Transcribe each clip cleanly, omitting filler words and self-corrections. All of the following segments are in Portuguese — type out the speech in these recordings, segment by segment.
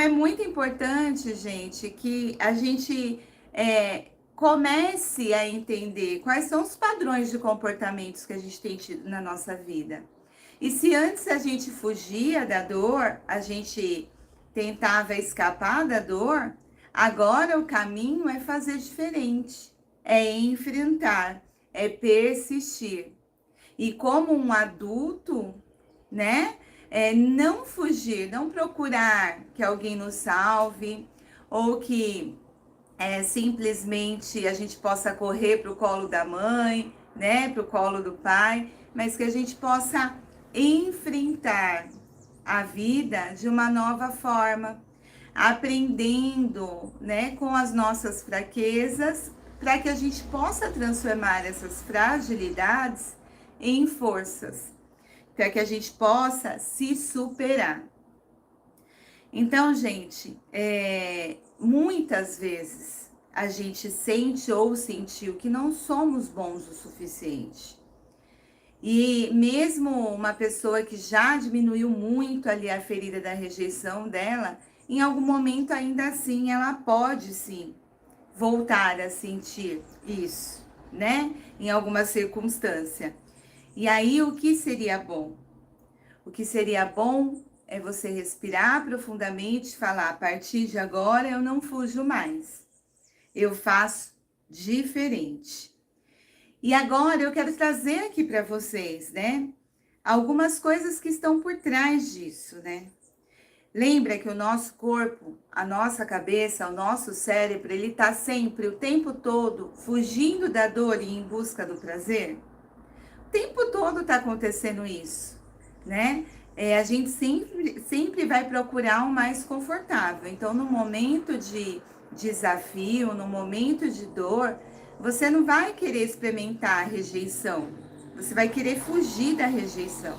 é muito importante, gente, que a gente comece a entender quais são os padrões de comportamentos que a gente tem tido na nossa vida. E se antes a gente fugia da dor, a gente tentava escapar da dor, agora o caminho é fazer diferente, é enfrentar, é persistir. E como um adulto, né? Não fugir, não procurar que alguém nos salve ou que simplesmente a gente possa correr para o colo da mãe, né? Para o colo do pai, mas que a gente possa enfrentar a vida de uma nova forma, aprendendo, né, com as nossas fraquezas, para que a gente possa transformar essas fragilidades em forças, para que a gente possa se superar. Então, gente, muitas vezes a gente sente ou sentiu que não somos bons o suficiente. E mesmo uma pessoa que já diminuiu muito ali a ferida da rejeição dela, em algum momento ainda assim ela pode sim voltar a sentir isso, né? Em alguma circunstância. E aí o que seria bom? O que seria bom é você respirar profundamente e falar: a partir de agora eu não fujo mais, eu faço diferente. E agora eu quero trazer aqui para vocês, né, algumas coisas que estão por trás disso, né? Lembra que o nosso corpo, a nossa cabeça, o nosso cérebro, ele tá sempre, o tempo todo, fugindo da dor e em busca do prazer? O tempo todo tá acontecendo isso, né? A gente sempre vai procurar o mais confortável. Então, no momento de desafio, no momento de dor, você não vai querer experimentar a rejeição. Você vai querer fugir da rejeição.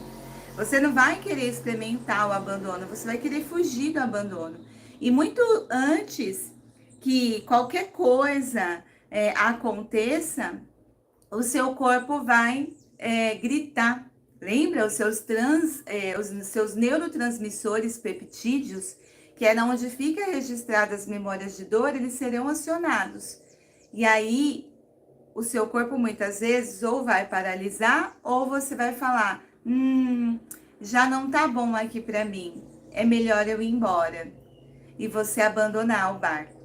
Você não vai querer experimentar o abandono, você vai querer fugir do abandono. E muito antes que qualquer coisa aconteça, o seu corpo vai gritar. Lembra os seus neurotransmissores peptídeos, que é onde fica registradas as memórias de dor, eles serão acionados. E aí, o seu corpo muitas vezes ou vai paralisar ou você vai falar: já não tá bom aqui para mim, é melhor eu ir embora. E você abandonar o barco.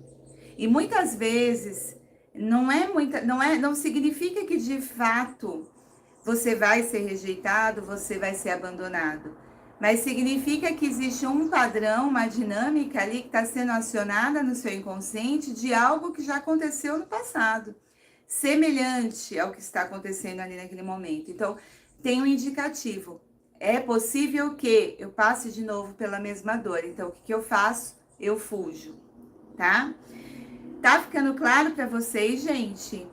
E muitas vezes não significa que de fato você vai ser rejeitado, você vai ser abandonado. Mas significa que existe um padrão, uma dinâmica ali que está sendo acionada no seu inconsciente de algo que já aconteceu no passado, semelhante ao que está acontecendo ali naquele momento. Então, tem um indicativo. É possível que eu passe de novo pela mesma dor. Então, o que eu faço? Eu fujo, tá? Tá ficando claro para vocês, gente?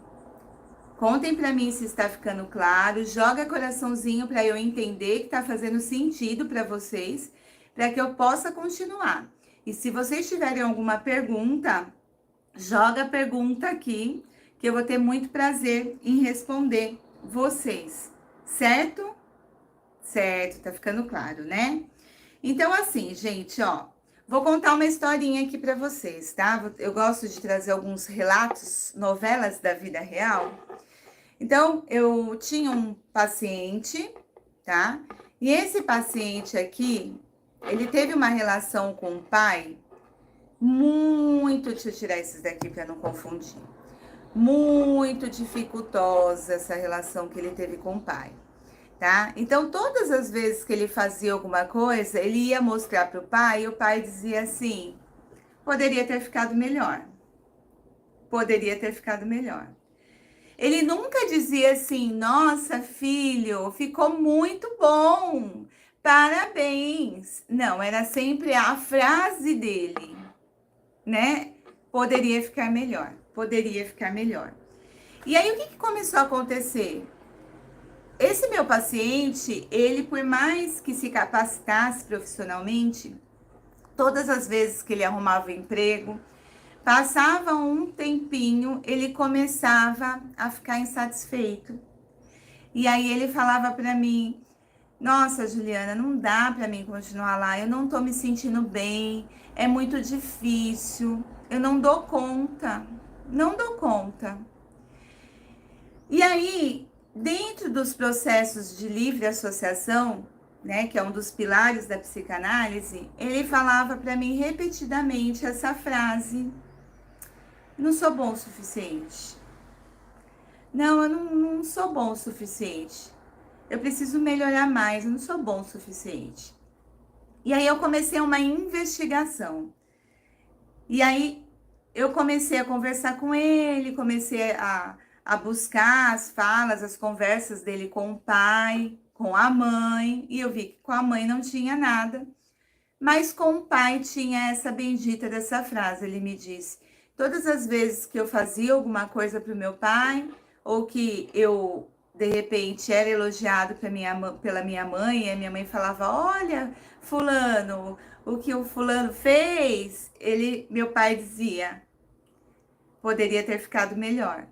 Contem para mim se está ficando claro. Joga coraçãozinho para eu entender que tá fazendo sentido para vocês, para que eu possa continuar. E se vocês tiverem alguma pergunta, joga a pergunta aqui, que eu vou ter muito prazer em responder vocês. Certo? Certo, tá ficando claro, né? Então, assim, gente, ó, vou contar uma historinha aqui para vocês, tá? Eu gosto de trazer alguns relatos, novelas da vida real. Então, eu tinha um paciente, tá? E esse paciente aqui, ele teve uma relação com o pai muito, deixa eu tirar esses daqui para não confundir. Muito dificultosa essa relação que ele teve com o pai. Tá? Então, todas as vezes que ele fazia alguma coisa, ele ia mostrar para o pai e o pai dizia assim: poderia ter ficado melhor. Poderia ter ficado melhor. Ele nunca dizia assim: nossa, filho, ficou muito bom, parabéns. Não, era sempre a frase dele, né? Poderia ficar melhor, poderia ficar melhor. E aí, o que começou a acontecer? Esse meu paciente, ele por mais que se capacitasse profissionalmente, todas as vezes que ele arrumava um emprego, passava um tempinho, ele começava a ficar insatisfeito. E aí ele falava para mim: Nossa, Juliana, não dá para mim continuar lá. Eu não tô me sentindo bem. É muito difícil. Eu não dou conta. Não dou conta. E aí, dentro dos processos de livre associação, né, que é um dos pilares da psicanálise, ele falava para mim repetidamente essa frase: não sou bom o suficiente. Não, eu não sou bom o suficiente. Eu preciso melhorar mais, eu não sou bom o suficiente. E aí eu comecei uma investigação. E aí eu comecei a conversar com ele, comecei a buscar as falas, as conversas dele com o pai, com a mãe, e eu vi que com a mãe não tinha nada, mas com o pai tinha essa bendita dessa frase. Ele me disse: todas as vezes que eu fazia alguma coisa para o meu pai, ou que eu de repente era elogiado pela minha mãe, e a minha mãe falava: olha, fulano, o que o fulano fez, meu pai dizia: poderia ter ficado melhor.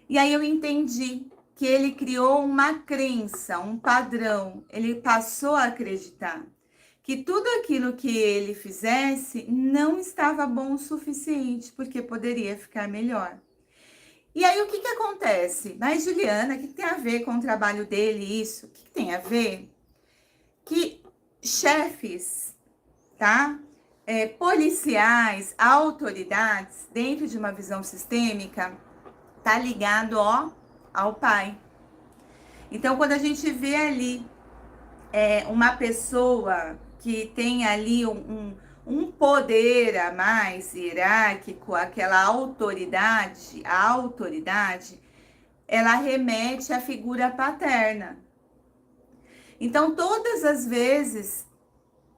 E aí eu entendi que ele criou uma crença, um padrão. Ele passou a acreditar que tudo aquilo que ele fizesse não estava bom o suficiente, porque poderia ficar melhor. E aí o que que acontece? Mas, Juliana, o que tem a ver com o trabalho dele isso? O que tem a ver? Que chefes, tá? Policiais, autoridades, dentro de uma visão sistêmica, tá ligado, ó, ao pai. Então, quando a gente vê ali uma pessoa que tem ali um poder a mais hierárquico, aquela autoridade, a autoridade, ela remete à figura paterna. Então, todas as vezes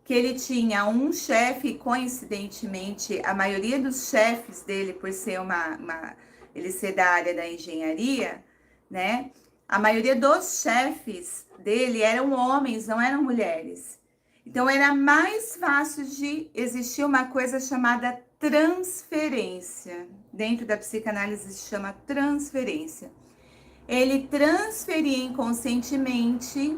que ele tinha um chefe, coincidentemente, a maioria dos chefes dele, por ser ele ser da área da engenharia, né? A maioria dos chefes dele eram homens, não eram mulheres. Então era mais fácil de existir uma coisa chamada transferência. Dentro da psicanálise se chama transferência. Ele transferia inconscientemente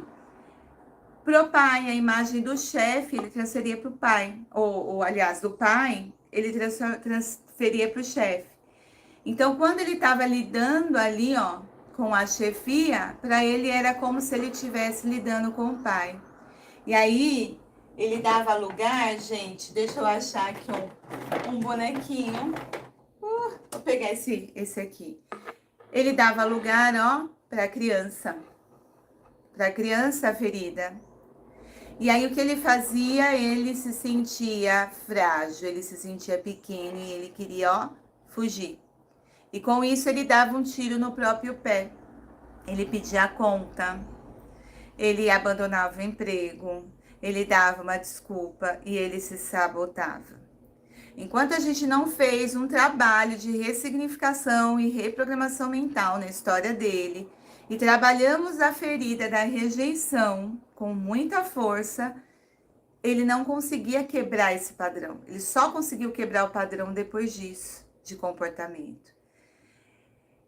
pro pai a imagem do chefe, ele transferia pro pai, ou aliás, do pai, ele transferia pro chefe. Então, quando ele estava lidando ali, ó, com a chefia, para ele era como se ele estivesse lidando com o pai. E aí, ele dava lugar, gente, deixa eu achar aqui um bonequinho. Vou pegar esse aqui. Ele dava lugar, ó, para a criança ferida. E aí, o que ele fazia? Ele se sentia frágil, ele se sentia pequeno e ele queria, ó, fugir. E com isso ele dava um tiro no próprio pé. Ele pedia a conta, ele abandonava o emprego, ele dava uma desculpa e ele se sabotava. Enquanto a gente não fez um trabalho de ressignificação e reprogramação mental na história dele, e trabalhamos a ferida da rejeição com muita força, ele não conseguia quebrar esse padrão. Ele só conseguiu quebrar o padrão depois disso, de comportamento.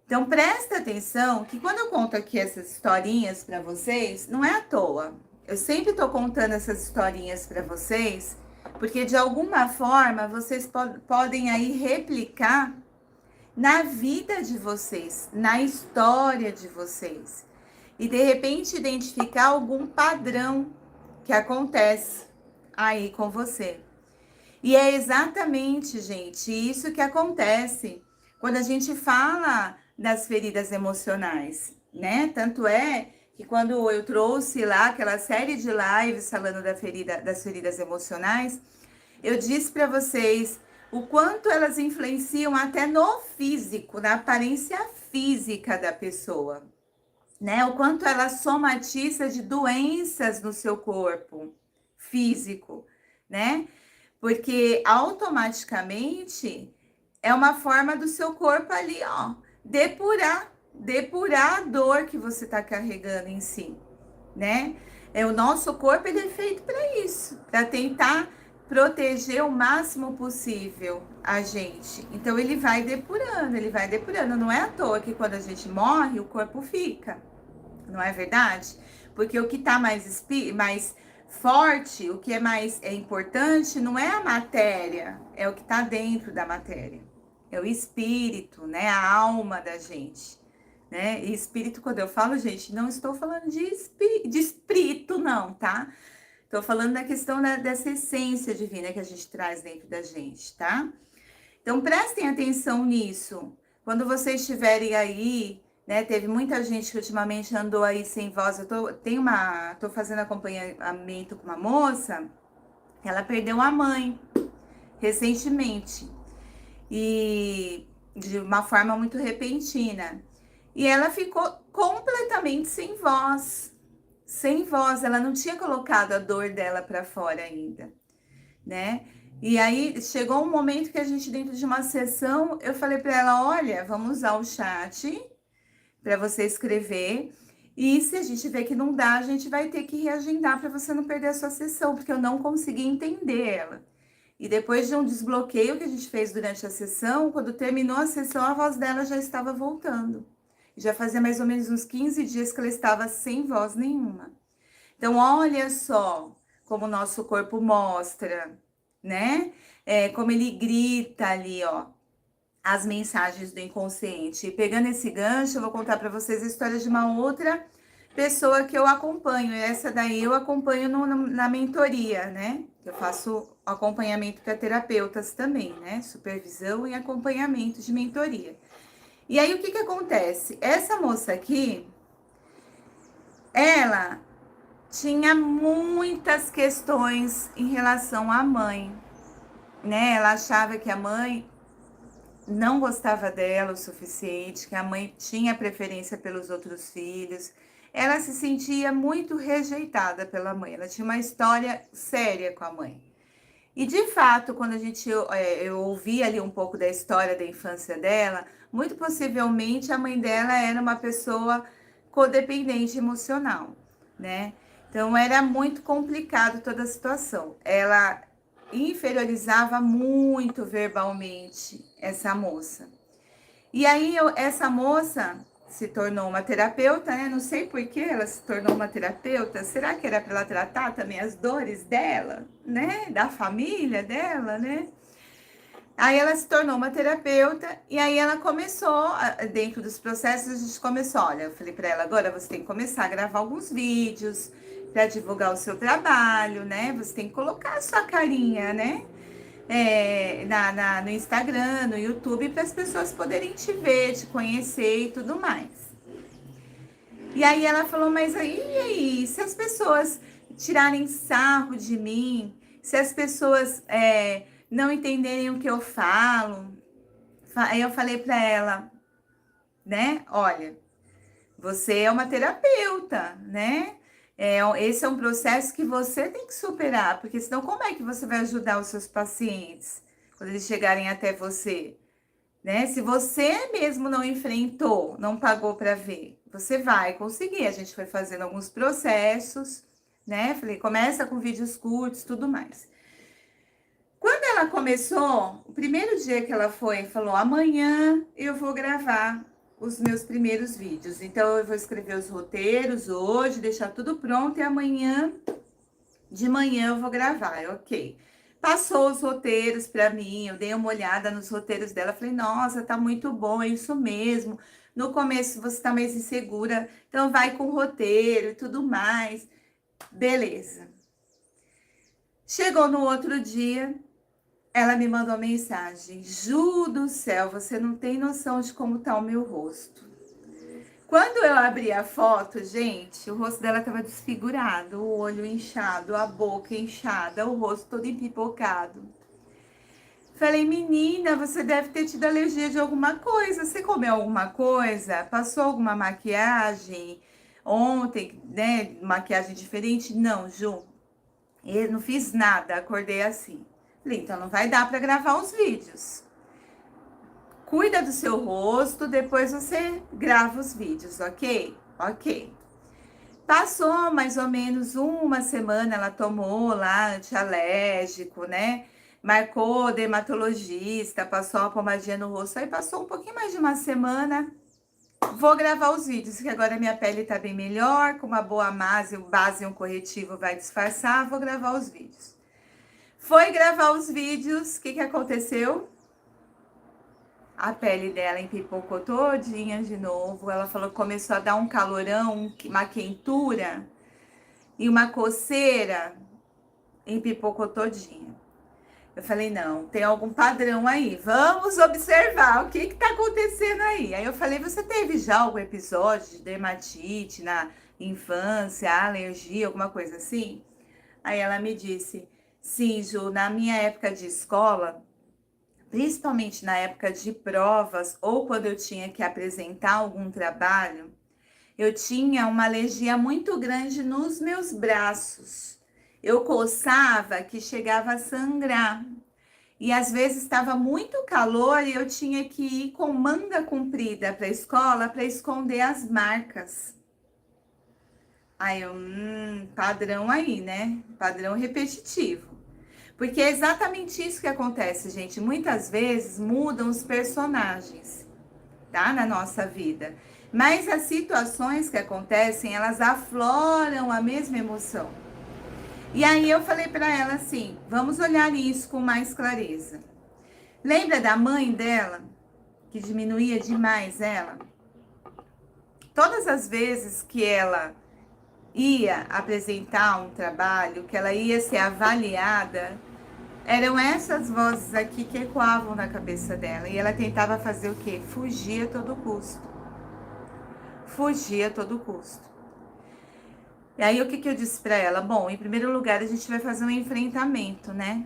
Então, presta atenção que quando eu conto aqui essas historinhas para vocês, não é à toa. Eu sempre estou contando essas historinhas para vocês, porque de alguma forma vocês podem aí replicar na vida de vocês, na história de vocês. E de repente identificar algum padrão que acontece aí com você. E é exatamente, gente, isso que acontece quando a gente fala das feridas emocionais, né? Tanto é que quando eu trouxe lá aquela série de lives falando das feridas emocionais, eu disse para vocês o quanto elas influenciam até no físico, na aparência física da pessoa, né? O quanto ela somatiza de doenças no seu corpo físico, né? Porque automaticamente é uma forma do seu corpo ali, ó, depurar a dor que você tá carregando em si, né? O nosso corpo, ele é feito para isso, para tentar proteger o máximo possível a gente. Então ele vai depurando. Não é à toa que quando a gente morre, o corpo fica, não é verdade? Porque o que tá mais forte, o que é mais importante, não é a matéria, é o que tá dentro da matéria. É o espírito, né? A alma da gente, né? E espírito, quando eu falo, gente, não estou falando de espírito, não, tá? Estou falando da questão dessa essência divina que a gente traz dentro da gente, tá? Então, prestem atenção nisso. Quando vocês estiverem aí, né? Teve muita gente que ultimamente andou aí sem voz. Tô fazendo acompanhamento com uma moça, ela perdeu a mãe recentemente. E de uma forma muito repentina. E ela ficou completamente sem voz. Sem voz, ela não tinha colocado a dor dela para fora ainda, né? E aí chegou um momento que a gente, dentro de uma sessão, eu falei para ela: olha, vamos usar o chat para você escrever. E se a gente ver que não dá, a gente vai ter que reagendar para você não perder a sua sessão, porque eu não consegui entender ela. E depois de um desbloqueio que a gente fez durante a sessão, quando terminou a sessão, a voz dela já estava voltando. Já fazia mais ou menos uns 15 dias que ela estava sem voz nenhuma. Então, olha só como o nosso corpo mostra, né? Como ele grita ali, ó, as mensagens do inconsciente. E pegando esse gancho, eu vou contar para vocês a história de uma outra pessoa que eu acompanho. Essa daí eu acompanho na mentoria, né? Eu faço acompanhamento para terapeutas também, né? Supervisão e acompanhamento de mentoria. E aí, o que acontece? Essa moça aqui, ela tinha muitas questões em relação à mãe, né? Ela achava que a mãe não gostava dela o suficiente, que a mãe tinha preferência pelos outros filhos. Ela se sentia muito rejeitada pela mãe. Ela tinha uma história séria com a mãe. E de fato, quando eu ouvi ali um pouco da história da infância dela, muito possivelmente a mãe dela era uma pessoa codependente emocional, né? Então era muito complicado toda a situação. Ela inferiorizava muito verbalmente essa moça. E aí essa moça se tornou uma terapeuta, né? Não sei por que ela se tornou uma terapeuta. Será que era para ela tratar também as dores dela, né? Da família dela, né? Aí ela se tornou uma terapeuta e aí ela começou, dentro dos processos, a gente começou, olha, eu falei para ela, agora você tem que começar a gravar alguns vídeos para divulgar o seu trabalho, né? Você tem que colocar a sua carinha, né? No Instagram, no YouTube, para as pessoas poderem te ver, te conhecer e tudo mais. E aí ela falou, mas aí, se as pessoas tirarem sarro de mim, se as pessoas não entenderem o que eu falo, aí eu falei para ela, né, olha, você é uma terapeuta, né? Esse é um processo que você tem que superar, porque senão como é que você vai ajudar os seus pacientes quando eles chegarem até você, né? Se você mesmo não enfrentou, não pagou para ver, você vai conseguir. A gente foi fazendo alguns processos, né? Falei, começa com vídeos curtos, tudo mais. Quando ela começou, o primeiro dia que ela foi, falou, amanhã eu vou gravar os meus primeiros vídeos. Então, eu vou escrever os roteiros hoje, deixar tudo pronto e amanhã, de manhã, eu vou gravar. Ok. Passou os roteiros para mim, eu dei uma olhada nos roteiros dela, falei, nossa, tá muito bom, é isso mesmo. No começo você tá mais insegura, então vai com o roteiro e tudo mais. Beleza. Chegou no outro dia, ela me mandou uma mensagem, Ju do céu, você não tem noção de como tá o meu rosto. Quando eu abri a foto, gente, o rosto dela tava desfigurado, o olho inchado, a boca inchada, o rosto todo empipocado. Falei, menina, você deve ter tido alergia de alguma coisa. Você comeu alguma coisa? Passou alguma maquiagem ontem, né? Maquiagem diferente? Não, Ju, eu não fiz nada, acordei assim. Falei, então não vai dar para gravar os vídeos. Cuida do seu rosto, depois você grava os vídeos, ok? Ok. Passou mais ou menos uma semana, ela tomou lá antialérgico, né? Marcou dermatologista, passou uma pomadinha no rosto, aí passou um pouquinho mais de uma semana, Vou gravar os vídeos, que agora minha pele tá bem melhor, com uma boa base e um corretivo vai disfarçar, vou gravar os vídeos. Foi gravar os vídeos, o que aconteceu? A pele dela empipocou todinha de novo, ela falou que começou a dar um calorão, uma quentura e uma coceira, empipocou todinha. Eu falei, não, tem algum padrão aí, vamos observar o que tá acontecendo aí. Aí eu falei, você teve já algum episódio de dermatite na infância, alergia, alguma coisa assim? Aí ela me disse, sim, Ju, na minha época de escola, principalmente na época de provas ou quando eu tinha que apresentar algum trabalho, eu tinha uma alergia muito grande nos meus braços. Eu coçava que chegava a sangrar. E às vezes estava muito calor e eu tinha que ir com manga comprida para a escola para esconder as marcas. Aí eu, padrão aí, né? Padrão repetitivo. Porque é exatamente isso que acontece, gente. Muitas vezes mudam os personagens, tá? Na nossa vida. Mas as situações que acontecem, elas afloram a mesma emoção. E aí eu falei para ela assim, vamos olhar isso com mais clareza. Lembra da mãe dela, que diminuía demais ela? Todas as vezes que ela ia apresentar um trabalho, que ela ia ser avaliada, eram essas vozes aqui que ecoavam na cabeça dela. E ela tentava fazer o quê? Fugir a todo custo. Fugir a todo custo. E aí, o que eu disse para ela? Bom, em primeiro lugar, a gente vai fazer um enfrentamento, né?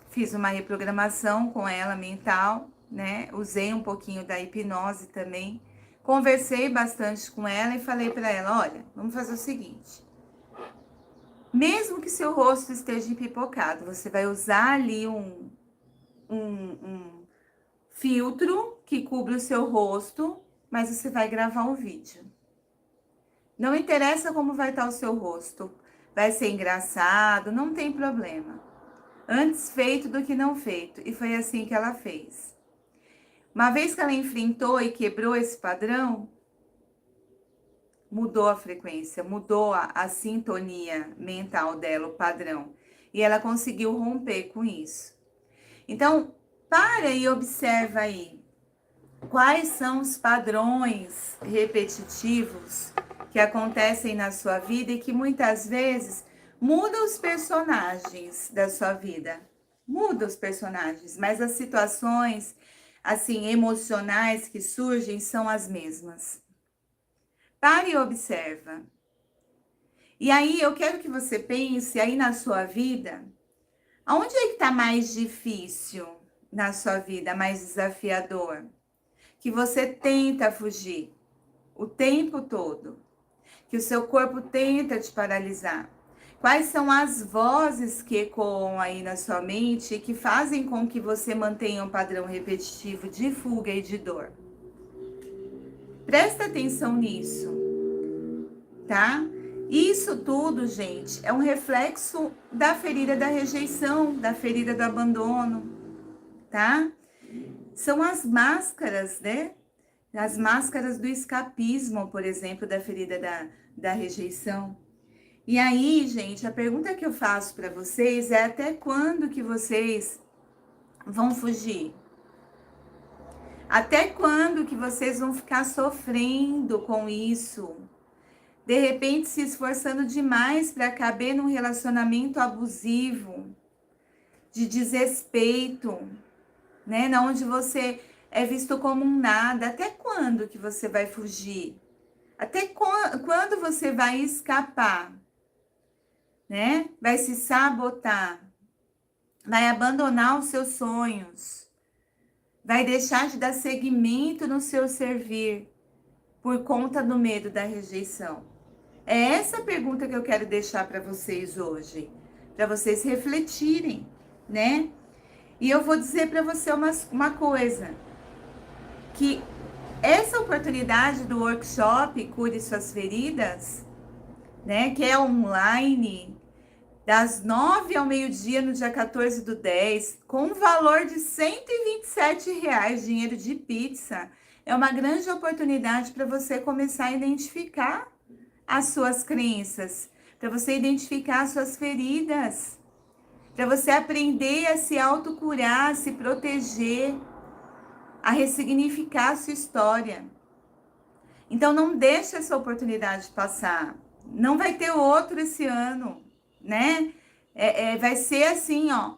Fiz uma reprogramação com ela mental, né? Usei um pouquinho da hipnose também. Conversei bastante com ela e falei para ela, olha, vamos fazer o seguinte. Mesmo que seu rosto esteja empipocado, você vai usar ali um filtro que cubra o seu rosto, mas você vai gravar um vídeo. Não interessa como vai estar o seu rosto. Vai ser engraçado, não tem problema. Antes feito do que não feito. E foi assim que ela fez. Uma vez que ela enfrentou e quebrou esse padrão, mudou a frequência, mudou a sintonia mental dela, o padrão. E ela conseguiu romper com isso. Então, para e observa aí. Quais são os padrões repetitivos que acontecem na sua vida e que muitas vezes mudam os personagens da sua vida. Muda os personagens, mas as situações, assim, emocionais que surgem são as mesmas. Pare e observa. E aí eu quero que você pense aí na sua vida, aonde é que está mais difícil na sua vida, mais desafiador? Que você tenta fugir o tempo todo, que o seu corpo tenta te paralisar. Quais são as vozes que ecoam aí na sua mente e que fazem com que você mantenha um padrão repetitivo de fuga e de dor? Presta atenção nisso, tá? Isso tudo, gente, é um reflexo da ferida da rejeição, da ferida do abandono, tá? São as máscaras, né? As máscaras do escapismo, por exemplo, da ferida da rejeição. E aí, gente, a pergunta que eu faço para vocês é até quando que vocês vão fugir? Até quando que vocês vão ficar sofrendo com isso? De repente se esforçando demais para caber num relacionamento abusivo, de desrespeito, né? Na onde você é visto como um nada. Até quando que você vai fugir? Até quando você vai escapar? Né? Vai se sabotar? Vai abandonar os seus sonhos? Vai deixar de dar seguimento no seu servir por conta do medo da rejeição? É essa pergunta que eu quero deixar para vocês hoje, para vocês refletirem, né? E eu vou dizer para você uma coisa, que essa oportunidade do workshop Cure Suas Feridas, né, que é online, das 9 ao meio-dia no dia 14/10, com um valor de R$ 127, dinheiro de pizza. é uma grande oportunidade para você começar a identificar as suas crenças, para você identificar as suas feridas, para você aprender a se autocurar, a se proteger, a ressignificar a sua história. Então não deixe essa oportunidade passar. Não vai ter outro esse ano, né? Vai ser assim, ó,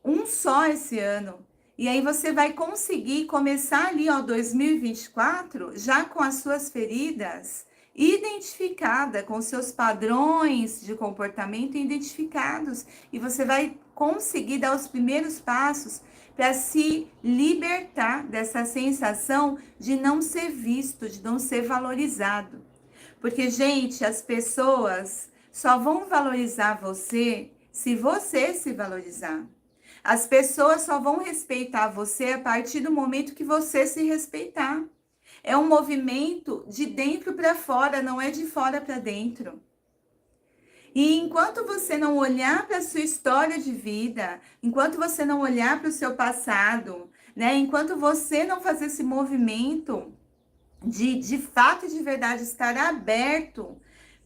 um só esse ano. E aí você vai conseguir começar ali, ó, 2024, já com as suas feridas identificada, com seus padrões de comportamento identificados. E você vai conseguir dar os primeiros passos para se libertar dessa sensação de não ser visto, de não ser valorizado. Porque, gente, as pessoas só vão valorizar você se você se valorizar. As pessoas só vão respeitar você a partir do momento que você se respeitar. É um movimento de dentro para fora, não é de fora para dentro. E enquanto você não olhar para a sua história de vida, enquanto você não olhar para o seu passado, né? Enquanto você não fazer esse movimento de fato e de verdade estar aberto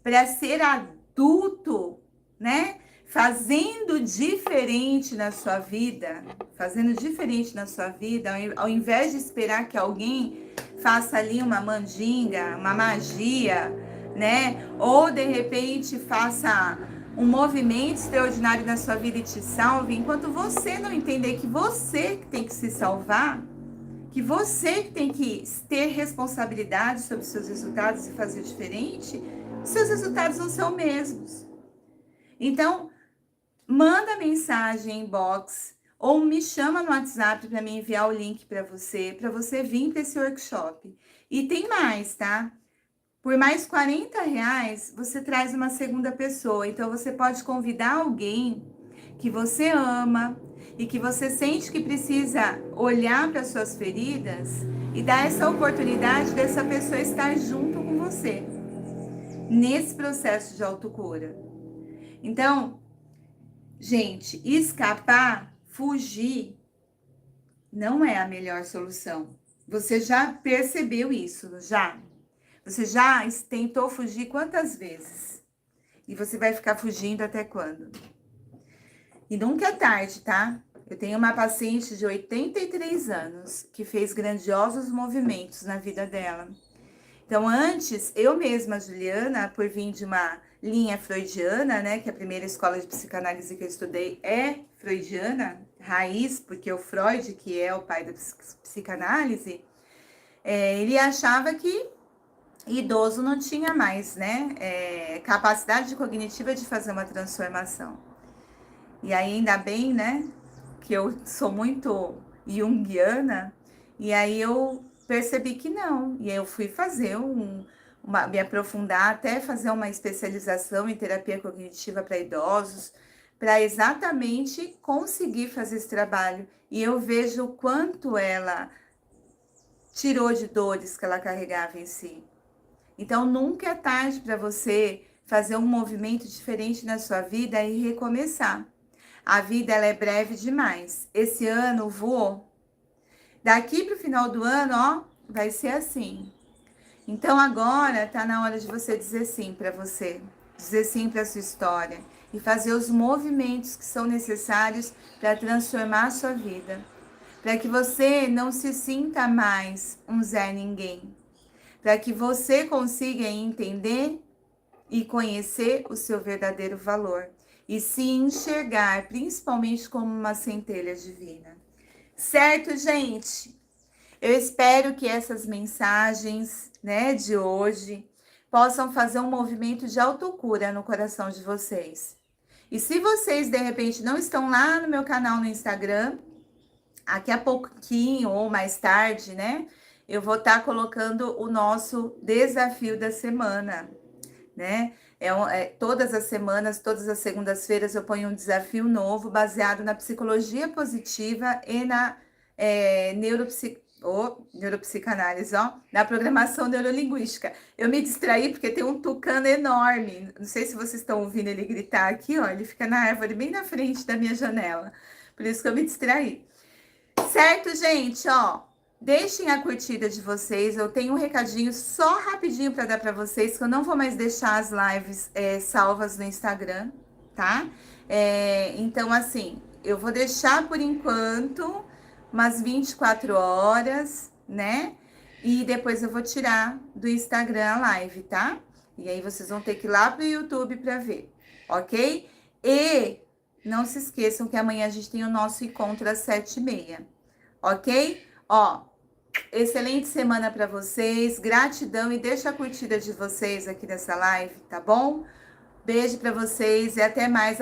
para ser adulto, né? Fazendo diferente na sua vida, ao invés de esperar que alguém faça ali uma mandinga, uma magia, né? Ou de repente faça um movimento extraordinário na sua vida e te salve, enquanto você não entender que você tem que se salvar, que você tem que ter responsabilidade sobre seus resultados e fazer diferente, seus resultados não são os mesmos. Então, manda mensagem inbox ou me chama no WhatsApp para me enviar o link para você vir para esse workshop. E tem mais, tá? Por mais R$ 40, você traz uma segunda pessoa. Então, você pode convidar alguém que você ama e que você sente que precisa olhar para suas feridas e dar essa oportunidade dessa pessoa estar junto com você nesse processo de autocura. Então, gente, escapar, fugir, não é a melhor solução. Você já percebeu isso, já? Você já tentou fugir quantas vezes? E você vai ficar fugindo até quando? E nunca é tarde, tá? Eu tenho uma paciente de 83 anos que fez grandiosos movimentos na vida dela. Então, antes, eu mesma, Juliana, por vir de uma linha freudiana, né? Que a primeira escola de psicanálise que eu estudei é freudiana, raiz, porque o Freud, que é o pai da psicanálise, ele achava que idoso não tinha mais, né? Capacidade cognitiva de fazer uma transformação. E aí, ainda bem, né? Que eu sou muito junguiana, e aí eu percebi que não. E aí eu fui fazer me aprofundar, até fazer uma especialização em terapia cognitiva para idosos, para exatamente conseguir fazer esse trabalho. E eu vejo o quanto ela tirou de dores que ela carregava em si. Então, nunca é tarde para você fazer um movimento diferente na sua vida e recomeçar. A vida, ela é breve demais. Esse ano voou. Daqui para o final do ano, ó, vai ser assim. Então, agora tá na hora de você dizer sim para você. Dizer sim para sua história. E fazer os movimentos que são necessários para transformar a sua vida. Para que você não se sinta mais um Zé Ninguém. Para que você consiga entender e conhecer o seu verdadeiro valor e se enxergar principalmente como uma centelha divina. Certo, gente? Eu espero que essas mensagens, né, de hoje possam fazer um movimento de autocura no coração de vocês. E se vocês, de repente, não estão lá no meu canal no Instagram, daqui a pouquinho ou mais tarde, né, eu vou estar colocando o nosso desafio da semana, né? Todas as semanas, todas as segundas-feiras, eu ponho um desafio novo baseado na psicologia positiva e na neuropsicanálise, ó, na programação neurolinguística. Eu me distraí porque tem um tucano enorme. Não sei se vocês estão ouvindo ele gritar aqui, ó. Ele fica na árvore bem na frente da minha janela. Por isso que eu me distraí. Certo, gente? Ó, Deixem a curtida de vocês. Eu tenho um recadinho só rapidinho para dar para vocês, que eu não vou mais deixar as lives salvas no Instagram, tá? Então, assim, eu vou deixar por enquanto umas 24 horas, né? E depois eu vou tirar do Instagram a live, tá? E aí vocês vão ter que ir lá pro YouTube para ver, ok? E não se esqueçam que amanhã a gente tem o nosso encontro às 7h30, ok? Ó, excelente semana para vocês, gratidão e deixa a curtida de vocês aqui nessa live, tá bom? Beijo para vocês e até mais.